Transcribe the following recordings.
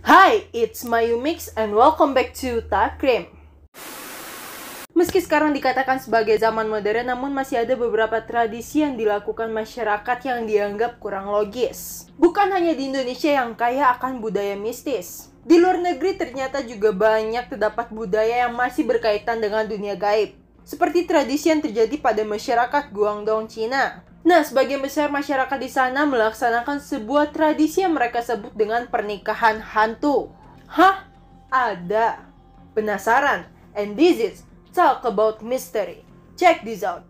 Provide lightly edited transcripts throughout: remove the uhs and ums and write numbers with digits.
Hi, it's Mayu Mix and welcome back to Takrim. Meski sekarang dikatakan sebagai zaman modern, namun masih ada beberapa tradisi yang dilakukan masyarakat yang dianggap kurang logis. Bukan hanya di Indonesia yang kaya akan budaya mistis. Di luar negeri ternyata juga banyak terdapat budaya yang masih berkaitan dengan dunia gaib. Seperti tradisi yang terjadi pada masyarakat Guangdong, Cina. Nah, sebagian besar masyarakat di sana melaksanakan sebuah tradisi yang mereka sebut dengan pernikahan hantu. Hah? Ada? Penasaran? And this is Talk About Mystery. Check this out.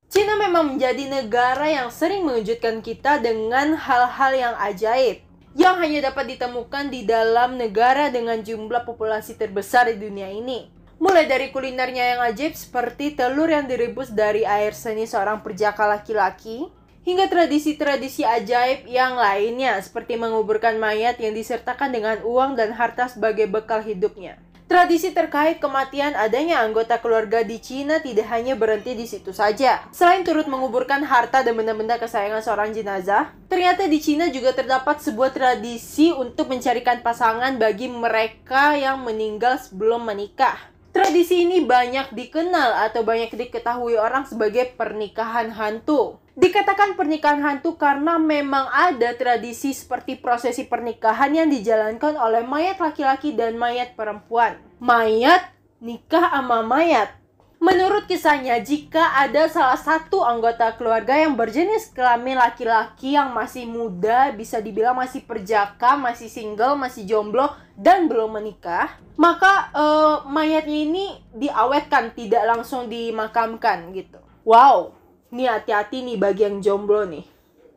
Cina memang menjadi negara yang sering mengejutkan kita dengan hal-hal yang ajaib, yang hanya dapat ditemukan di dalam negara dengan jumlah populasi terbesar di dunia ini. Mulai dari kulinernya yang ajaib seperti telur yang direbus dari air seni seorang perjaka laki-laki, hingga tradisi-tradisi ajaib yang lainnya seperti menguburkan mayat yang disertakan dengan uang dan harta sebagai bekal hidupnya. Tradisi terkait kematian adanya anggota keluarga di Cina tidak hanya berhenti di situ saja. Selain turut menguburkan harta dan benda-benda kesayangan seorang jenazah, ternyata di Cina juga terdapat sebuah tradisi untuk mencarikan pasangan bagi mereka yang meninggal sebelum menikah. Tradisi ini banyak dikenal atau banyak diketahui orang sebagai pernikahan hantu. Dikatakan pernikahan hantu karena memang ada tradisi seperti prosesi pernikahan yang dijalankan oleh mayat laki-laki dan mayat perempuan. Mayat nikah sama mayat. Menurut kisahnya, jika ada salah satu anggota keluarga yang berjenis kelamin laki-laki yang masih muda, bisa dibilang masih perjaka, masih single, masih jomblo, dan belum menikah, maka mayatnya ini diawetkan, tidak langsung dimakamkan gitu. Wow, ini hati-hati nih bagi yang jomblo nih.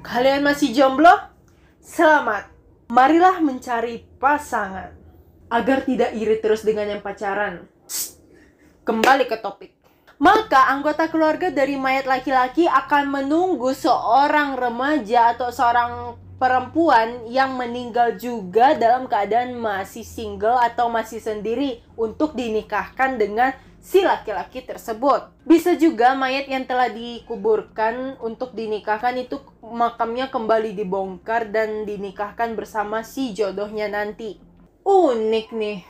Kalian masih jomblo? Selamat. Marilah mencari pasangan agar tidak iri terus dengan yang pacaran. Kembali ke topik. Maka anggota keluarga dari mayat laki-laki akan menunggu seorang remaja atau seorang perempuan yang meninggal juga dalam keadaan masih single atau masih sendiri untuk dinikahkan dengan si laki-laki tersebut. Bisa juga mayat yang telah dikuburkan untuk dinikahkan itu makamnya kembali dibongkar dan dinikahkan bersama si jodohnya nanti. Unik nih.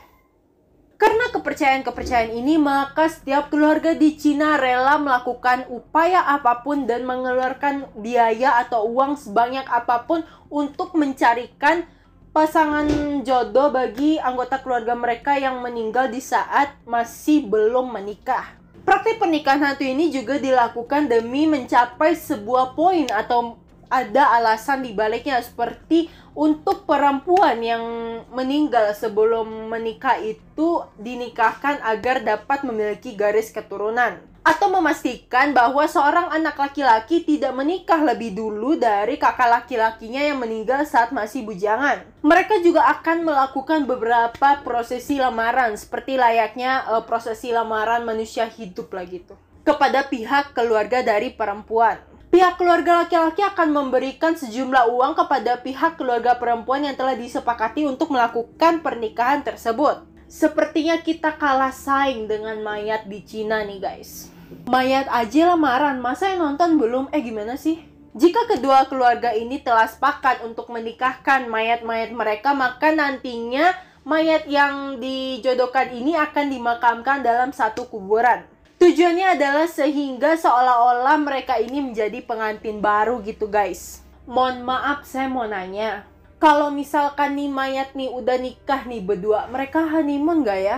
Karena kepercayaan-kepercayaan ini, maka setiap keluarga di Cina rela melakukan upaya apapun dan mengeluarkan biaya atau uang sebanyak apapun untuk mencarikan pasangan jodoh bagi anggota keluarga mereka yang meninggal di saat masih belum menikah. Praktik pernikahan hantu ini juga dilakukan demi mencapai sebuah poin atau ada alasan di baliknya, seperti untuk perempuan yang meninggal sebelum menikah itu dinikahkan agar dapat memiliki garis keturunan, atau memastikan bahwa seorang anak laki-laki tidak menikah lebih dulu dari kakak laki-lakinya yang meninggal saat masih bujangan. Mereka juga akan melakukan beberapa prosesi lamaran seperti layaknya prosesi lamaran manusia hidup lah gitu, kepada pihak keluarga dari perempuan. Pihak keluarga laki-laki akan memberikan sejumlah uang kepada pihak keluarga perempuan yang telah disepakati untuk melakukan pernikahan tersebut. Sepertinya kita kalah saing dengan mayat di Cina nih guys. Mayat aja lamaran, masa yang nonton belum? Gimana sih? Jika kedua keluarga ini telah sepakat untuk menikahkan mayat-mayat mereka, maka nantinya mayat yang dijodohkan ini akan dimakamkan dalam satu kuburan. Tujuannya adalah sehingga seolah-olah mereka ini menjadi pengantin baru gitu guys. Mohon maaf, saya mau nanya. Kalau misalkan nih mayat nih udah nikah nih berdua, mereka honeymoon gak ya?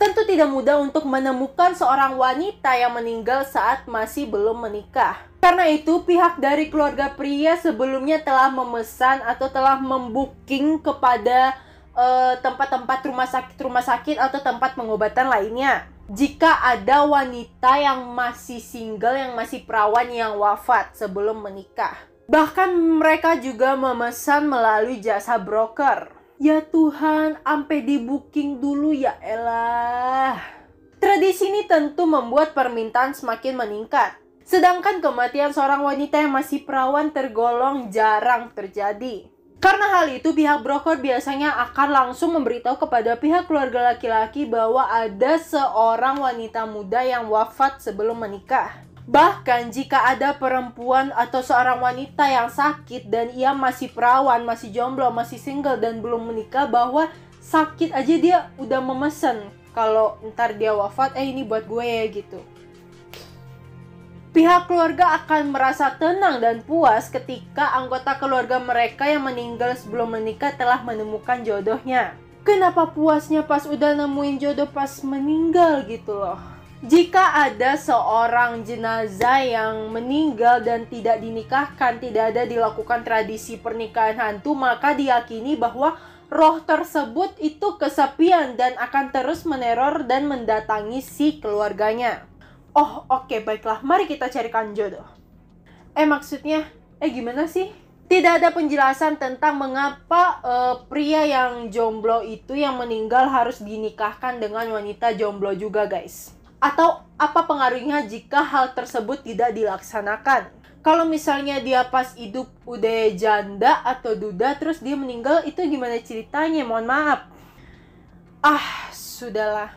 Tentu tidak mudah untuk menemukan seorang wanita yang meninggal saat masih belum menikah. Karena itu pihak dari keluarga pria sebelumnya telah memesan atau telah membooking kepada tempat-tempat rumah sakit atau tempat pengobatan lainnya. Jika ada wanita yang masih single, yang masih perawan yang wafat sebelum menikah. Bahkan mereka juga memesan melalui jasa broker. Ya Tuhan, sampai di booking dulu ya elah. Tradisi ini tentu membuat permintaan semakin meningkat. Sedangkan kematian seorang wanita yang masih perawan tergolong jarang terjadi. Karena hal itu, pihak broker biasanya akan langsung memberitahu kepada pihak keluarga laki-laki bahwa ada seorang wanita muda yang wafat sebelum menikah. Bahkan jika ada perempuan atau seorang wanita yang sakit dan ia masih perawan, masih jomblo, masih single dan belum menikah, bahwa sakit aja dia udah memesan kalau ntar dia wafat, ini buat gue ya gitu. Pihak keluarga akan merasa tenang dan puas ketika anggota keluarga mereka yang meninggal sebelum menikah telah menemukan jodohnya. Kenapa puasnya pas udah nemuin jodoh pas meninggal gitu loh? Jika ada seorang jenazah yang meninggal dan tidak dinikahkan, tidak ada dilakukan tradisi pernikahan hantu, maka diyakini bahwa roh tersebut itu kesepian dan akan terus meneror dan mendatangi si keluarganya. Oh, oke, baiklah. Mari kita carikan jodoh. Maksudnya, gimana sih? Tidak ada penjelasan tentang mengapa pria yang jomblo itu yang meninggal harus dinikahkan dengan wanita jomblo juga, guys. Atau apa pengaruhnya jika hal tersebut tidak dilaksanakan? Kalau misalnya dia pas hidup udah janda atau duda, terus dia meninggal, itu gimana ceritanya? Mohon maaf. Sudahlah.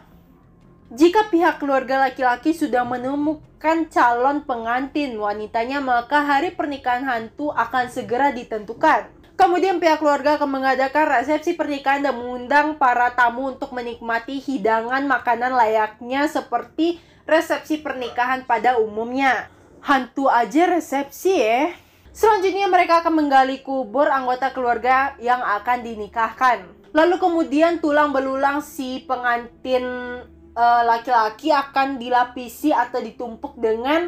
Jika pihak keluarga laki-laki sudah menemukan calon pengantin wanitanya, maka hari pernikahan hantu akan segera ditentukan. Kemudian pihak keluarga akan mengadakan resepsi pernikahan dan mengundang para tamu untuk menikmati hidangan makanan layaknya seperti resepsi pernikahan pada umumnya. Hantu aja resepsi ya. Selanjutnya mereka akan menggali kubur anggota keluarga yang akan dinikahkan. Lalu kemudian tulang belulang si pengantin laki-laki akan dilapisi atau ditumpuk dengan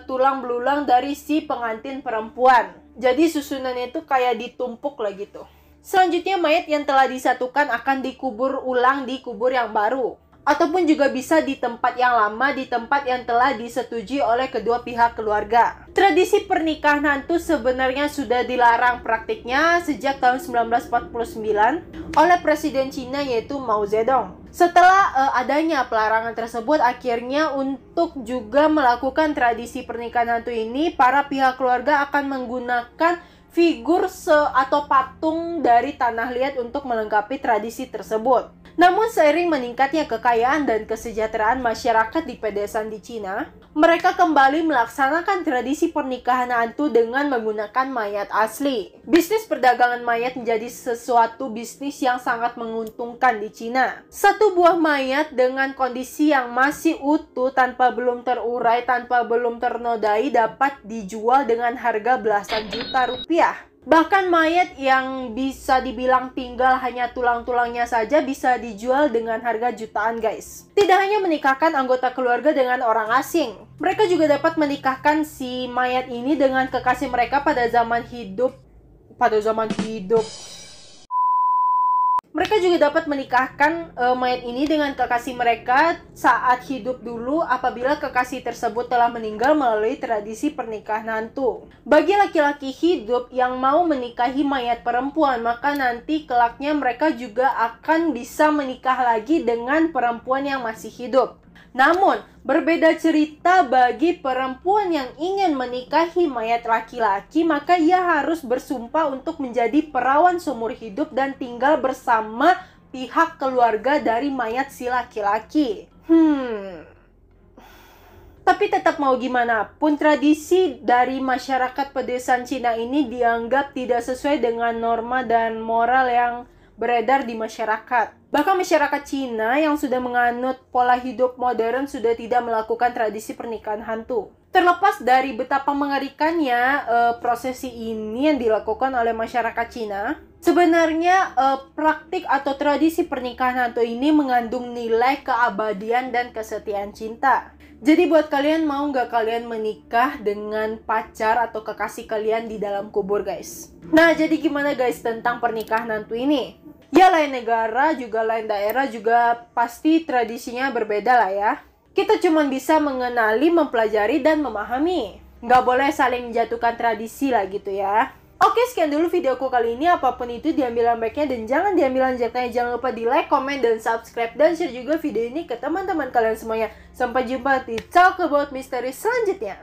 tulang belulang dari si pengantin perempuan. Jadi susunannya itu kayak ditumpuk lah gitu. Selanjutnya mayat yang telah disatukan akan dikubur ulang di kubur yang baru. Ataupun juga bisa di tempat yang lama, di tempat yang telah disetujui oleh kedua pihak keluarga. Tradisi pernikahan hantu sebenarnya sudah dilarang praktiknya sejak tahun 1949 oleh Presiden Cina yaitu Mao Zedong. Setelah adanya pelarangan tersebut, akhirnya untuk juga melakukan tradisi pernikahan hantu ini, para pihak keluarga akan menggunakan figur atau patung dari tanah liat untuk melengkapi tradisi tersebut. Namun seiring meningkatnya kekayaan dan kesejahteraan masyarakat di pedesaan di Cina, mereka kembali melaksanakan tradisi pernikahan hantu dengan menggunakan mayat asli. Bisnis perdagangan mayat menjadi sesuatu bisnis yang sangat menguntungkan di Cina. Satu buah mayat dengan kondisi yang masih utuh, tanpa belum terurai, tanpa belum ternodai, dapat dijual dengan harga belasan juta rupiah. Bahkan mayat yang bisa dibilang tinggal hanya tulang-tulangnya saja bisa dijual dengan harga jutaan, guys. Tidak hanya menikahkan anggota keluarga dengan orang asing, mereka juga dapat menikahkan si mayat ini dengan kekasih mereka pada zaman hidup. Mereka juga dapat menikahkan mayat ini dengan kekasih mereka saat hidup dulu apabila kekasih tersebut telah meninggal melalui tradisi pernikahan hantu. Bagi laki-laki hidup yang mau menikahi mayat perempuan, maka nanti kelaknya mereka juga akan bisa menikah lagi dengan perempuan yang masih hidup. Namun, berbeda cerita bagi perempuan yang ingin menikahi mayat laki-laki, maka ia harus bersumpah untuk menjadi perawan seumur hidup dan tinggal bersama pihak keluarga dari mayat si laki-laki. Tapi tetap mau gimana pun, tradisi dari masyarakat pedesaan Cina ini dianggap tidak sesuai dengan norma dan moral yang beredar di masyarakat. Bahkan masyarakat Cina yang sudah menganut pola hidup modern sudah tidak melakukan tradisi pernikahan hantu. Terlepas dari betapa mengerikannya prosesi ini yang dilakukan oleh masyarakat Cina, sebenarnya praktik atau tradisi pernikahan hantu ini mengandung nilai keabadian dan kesetiaan cinta. Jadi buat kalian, mau nggak kalian menikah dengan pacar atau kekasih kalian di dalam kubur, guys? Nah, jadi gimana guys tentang pernikahan hantu ini? Ya, lain negara juga lain daerah juga pasti tradisinya berbeda lah ya. Kita cuma bisa mengenali, mempelajari, dan memahami. Nggak boleh saling menjatuhkan tradisi lah gitu ya. Oke, sekian dulu videoku kali ini. Apapun itu diambil baiknya dan jangan diambil jeleknya. Jangan lupa di like, komen, dan subscribe. Dan share juga video ini ke teman-teman kalian semuanya. Sampai jumpa di Talk About Mystery selanjutnya.